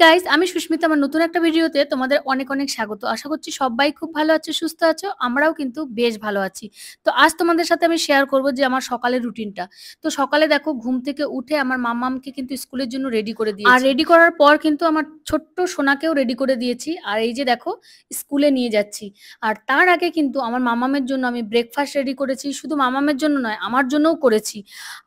Guys, আমি সুস্মিতা। আমার নতুন একটা ভিডিওতে তোমাদের অনেক অনেক স্বাগত। আশা করছি সবাই খুব ভালো আছো, সুস্থ আছো। আমরাও কিন্তু বেশ ভালো আছি। তো আজ তোমাদের সাথে আমি শেয়ার করব যে আমার সকালের রুটিনটা। তো সকালে দেখো, ঘুম থেকে উঠে আমার মাম্মামকে কিন্তু স্কুলের জন্য রেডি করে দিয়েছি, আর রেডি করার পর কিন্তু আমার ছোট্ট সোনাকেও রেডি করে দিয়েছি। আর এই যে দেখো, স্কুলে নিয়ে যাচ্ছি। আর তার আগে কিন্তু আমার মামামের জন্য আমি ব্রেকফাস্ট রেডি করেছি। শুধু মামামের জন্য নয়, আমার জন্যও করেছি।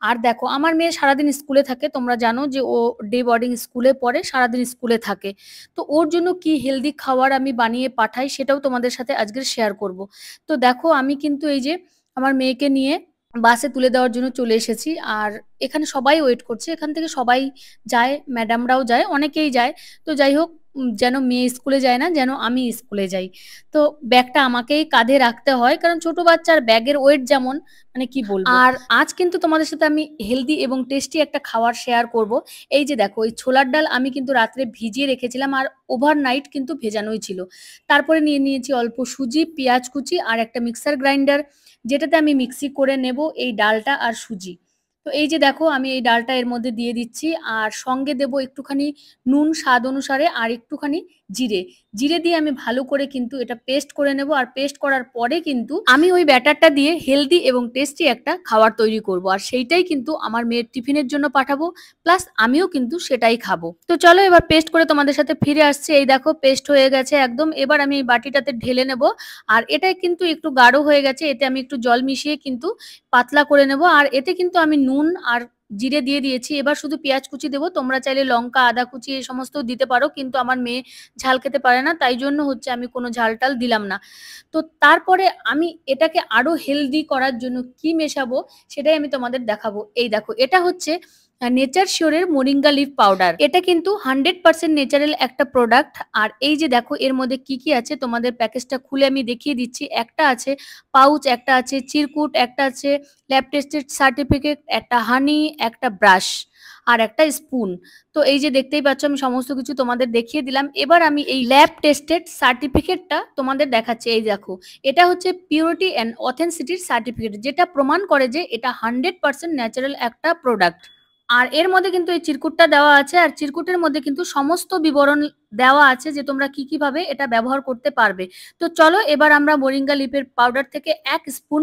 আর দেখো, আমার মেয়ে সারাদিন স্কুলে থাকে। তোমরা জানো যে ও ডে বোর্ডিং স্কুলে পড়ে, সারাদিন স্কুলে থাকে। তো ওর জন্য কি হেলদি খাবার আমি বানিয়ে পাঠাই, সেটাও তোমাদের সাথে আজকে শেয়ার করব। তো দেখো, আমি কিন্তু এই যে আমার মেয়েকে নিয়ে বাসে তুলে দেওয়ার জন্য চলে এসেছি। আর এখানে সবাই ওয়েট করছে, এখান থেকে সবাই যায়, ম্যাডামরাও যায়, অনেকেই যায়। তো যাই হোক, যেন মেয়ে স্কুলে যায় না, যেন আমি স্কুলে যাই। তো ব্যাগটা আমাকেই কাঁধে রাখতে হয়, কারণ ছোট বাচ্চার ব্যাগের ওয়েট যেমন, মানে কি বলবো। আর আজ কিন্তু তোমাদের সাথে আমি হেলদি এবং টেস্টি একটা খাবার শেয়ার করব। এই যে দেখো, এই ছোলার ডাল আমি কিন্তু রাত্রে ভিজিয়ে রেখেছিলাম, আর ওভারনাইট কিন্তু ভেজানোই ছিল। তারপরে নিয়ে নিয়েছি অল্প সুজি, পেঁয়াজ কুচি আর একটা মিক্সার গ্রাইন্ডার, যেটাতে আমি মিক্সি করে নেব এই ডালটা আর সুজি। তো এই যে দেখো, আমি এই ডালটা এর মধ্যে দিয়ে দিচ্ছি, আর সঙ্গে দেব একটুখানি নুন স্বাদ অনুসারে, আর একটুখানি জিরে। জিরে দিয়ে আমি ভালো করে কিন্তু এটা পেস্ট করে নেব। আর পেস্ট করার পরে কিন্তু আমি ওই ব্যাটারটা দিয়ে হেলদি এবং টেস্টি একটা খাবার তৈরি করব, আর সেইটাই কিন্তু আমার মেয়ের টিফিনের জন্য পাঠাবো, প্লাস আমিও কিন্তু সেটাই খাবো। তো চলো, এবার পেস্ট করে তোমাদের সাথে ফিরে আসছি। এই দেখো, পেস্ট হয়ে গেছে একদম। এবার আমি এই বাটিটাতে ঢেলে নেব। আর এটাই কিন্তু একটু গাঢ় হয়ে গেছে, এতে আমি একটু জল মিশিয়ে কিন্তু পাতলা করে নেব। আর এতে কিন্তু আমি নুন আর জিরে দিয়ে দিয়েছি। এবার শুধু পেঁয়াজ কুচি দেবো। তোমরা চাইলে লঙ্কা, আদা কুচি এই সমস্ত দিতে পারো, কিন্তু আমার মেয়ে ঝাল খেতে পারে না, তাই জন্য হচ্ছে আমি কোনো ঝাল টাল দিলাম না। তো তারপরে আমি এটাকে আরো হেলদি করার জন্য কি মেশাবো, সেটাই আমি তোমাদের দেখাবো। এই দেখো, এটা হচ্ছে নেচার শিওরের মোরিঙ্গা লিফ পাউডার। এটা কিন্তু 100% ন্যাচারাল একটা প্রোডাক্ট। আর এই যে দেখো, এর মধ্যে কি কি আছে তোমাদের প্যাকেজটা খুলে আমি দেখিয়ে দিচ্ছি। একটা আছে পাউচ, একটা আছে চিরকুট, একটা আছে ল্যাব টেস্টেড সার্টিফিকেট, একটা হানি, একটা ব্রাশ, আর একটা স্পুন। তো এই যে দেখতেই পাচ্ছ, আমি সমস্ত কিছু তোমাদের দেখিয়ে দিলাম। এবার আমি এই ল্যাব টেস্টেড সার্টিফিকেটটা তোমাদের দেখাচ্ছি। এই দেখো, এটা হচ্ছে পিউরিটি অ্যান্ড অথেন্সিটির সার্টিফিকেট, যেটা প্রমাণ করে যে এটা 100% ন্যাচারাল একটা প্রোডাক্ট। আর এর মধ্যে কিন্তু এই চিরকুটটা দেওয়া আছে, আর চিরকুটের মধ্যে কিন্তু সমস্ত বিবরণ দেওয়া আছে যে তোমরা কি কিভাবে এটা ব্যবহার করতে পারবে। তো চলো, এবার আমরা মোরিঙ্গা লিপের পাউডার থেকে 1 স্পুন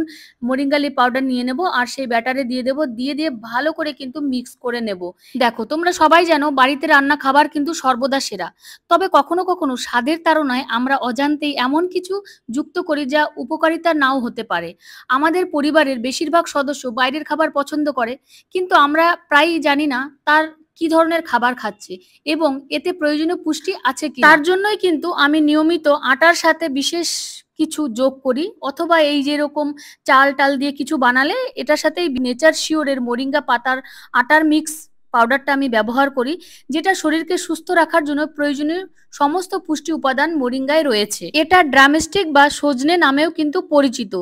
মোরিঙ্গা লিপ পাউডার নিয়ে নেব, আর সেই ব্যাটারে দিয়ে দেবো। দিয়ে দিয়ে ভালো করে কিন্তু মিক্স করে নেব। দেখো, তোমরা সবাই জানো বাড়িতে রান্না খাবার কিন্তু সর্বদা সেরা। তবে কখনো কখনো স্বাদের তাড়নায় আমরা অজান্তেই এমন কিছু যুক্ত করি যা উপকারিতা নাও হতে পারে। আমাদের পরিবারের বেশিরভাগ সদস্য বাইরের খাবার পছন্দ করে, কিন্তু আমরা প্রায়ই জানি না তার কি ধরনের খাবার খাচ্ছে এবং এতে প্রয়োজনীয় পুষ্টি আছে কি। তার জন্যই কিন্তু আমি নিয়মিত আটার সাথে বিশেষ কিছু যোগ করি, অথবা এই যেরকম চাল টাল দিয়ে কিছু বানালে এটার সাথে নেচার শিওরের মোরিঙ্গা পাতার আটার মিক্স পাউডারটা আমি ব্যবহার করি, যেটা শরীরকে সুস্থ রাখার জন্য প্রয়োজনীয় সমস্ত পুষ্টি উপাদান মোরিঙ্গায় রয়েছে। এটা ড্রামস্টিক বা সজনে নামেও কিন্তু পরিচিত।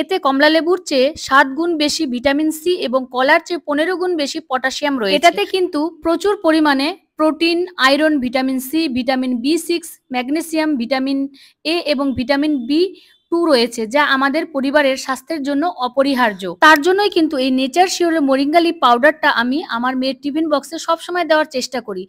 এতে কমলালেবুর চেয়ে 7 গুণ বেশি ভিটামিন সি এবং কলার চেয়ে 15 গুণ বেশি পটাশিয়াম রয়েছে। এটাতে কিন্তু প্রচুর পরিমাণে protein, iron, vitamin C, vitamin বি6, ম্যাগনেসিয়াম, ভিটামিন এ এবং ভিটামিন বি2 রয়েছে, যা আমাদের পরিবারের স্বাস্থ্যের জন্য অপরিহার্য। তার জন্যই কিন্তু এই নেচার শিওরের মোরিঙ্গা লিপ পাউডারটা আমি আমার মেয়ের টিফিন বক্সে সবসময় দেওয়ার চেষ্টা করি।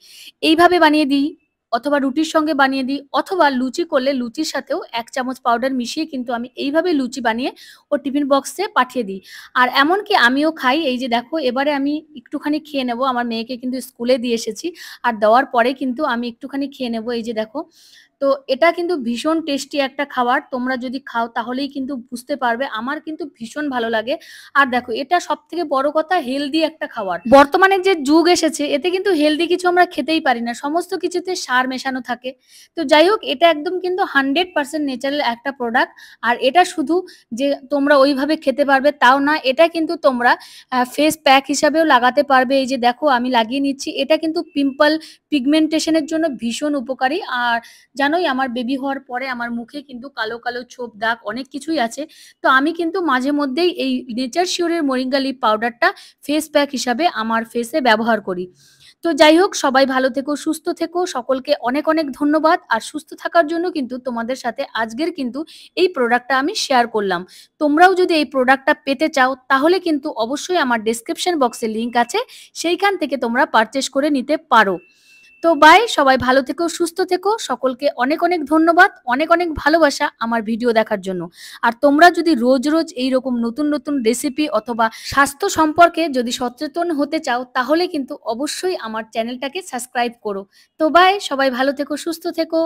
এইভাবে বানিয়ে দিই, অথবা রুটির সঙ্গে বানিয়ে দিই, অথবা লুচি করলে লুচির সাথেও 1 চামচ পাউডার মিশিয়ে কিন্তু আমি এইভাবে লুচি বানিয়ে ও টিফিন বক্সে পাঠিয়ে দিই। আর এমনকি আমিও খাই। এই যে দেখো, এবারে আমি একটুখানি খেয়ে নেব। আমার মেয়েকে কিন্তু স্কুলে দিয়ে এসেছি, আর দেওয়ার পরে কিন্তু আমি একটুখানি খেয়ে নেব। এই যে দেখো, তো এটা কিন্তু ভীষণ টেস্টি একটা খাবার। তোমরা যদি খাও তাহলেই কিন্তু বুঝতে পারবে, আমার কিন্তু ভীষণ ভালো লাগে। আর দেখো, এটা সব থেকে বড় কথা, হেলদি একটা খাবার। বর্তমানে যে যুগ এসেছে, এতে কিন্তু হেলদি কিছু আমরা খেতেই পারি না, সমস্ত কিছুতে সার মেশানো থাকে। তো যাই হোক, এটা একদম কিন্তু 100% ন্যাচারাল একটা প্রোডাক্ট। আর এটা শুধু যে তোমরা ওইভাবে খেতে পারবে তাও না, এটা কিন্তু তোমরা ফেস প্যাক হিসাবেও লাগাতে পারবে। এই যে দেখো, আমি লাগিয়ে নিচ্ছি। এটা কিন্তু পিম্পল, পিগমেন্টেশনের জন্য ভীষণ উপকারী। আর জানোই, আমার বেবি হওয়ার পরে আমার মুখে কিন্তু কালো কালো ছোপ দাগ অনেক কিছুই আছে। তো আমি কিন্তু মাঝে মধ্যেই এই নেচার শিওরের মোরিঙ্গা লিপ পাউডারটা ফেস প্যাক হিসাবে আমার ফেসে ব্যবহার করি। তো যাই হোক, সবাই ভালো থেকো, সুস্থ থেকো। সকলকে অনেক অনেক ধন্যবাদ। আর সুস্থ থাকার জন্য কিন্তু তোমাদের সাথে আজকের কিন্তু এই প্রোডাক্টটা আমি শেয়ার করলাম। তোমরাও যদি এই প্রোডাক্টটা পেতে চাও, তাহলে কিন্তু অবশ্যই আমার ডেসক্রিপশন বক্সে লিংক আছে, সেইখান থেকে তোমরা পারচেস করে নিতে পারো। তো তো বাই, সবাই ভালো থেকো, সুস্থ থেকো। সকলকে অনেক, অনেক ধন্যবাদ। অনেক, অনেক ভালোবাসা আমার ভিডিও দেখার জন্য। আর তোমরা যদি রোজ, রোজ এইরকম নতুন, নতুন রেসিপি অথবা স্বাস্থ্য সম্পর্কে যদি সচেতন হতে চাও, তাহলে কিন্তু অবশ্যই আমার চ্যানেলটাকে সাবস্ক্রাইব করো। তো বাই, সবাই ভালো থেকো, সুস্থ থেকো।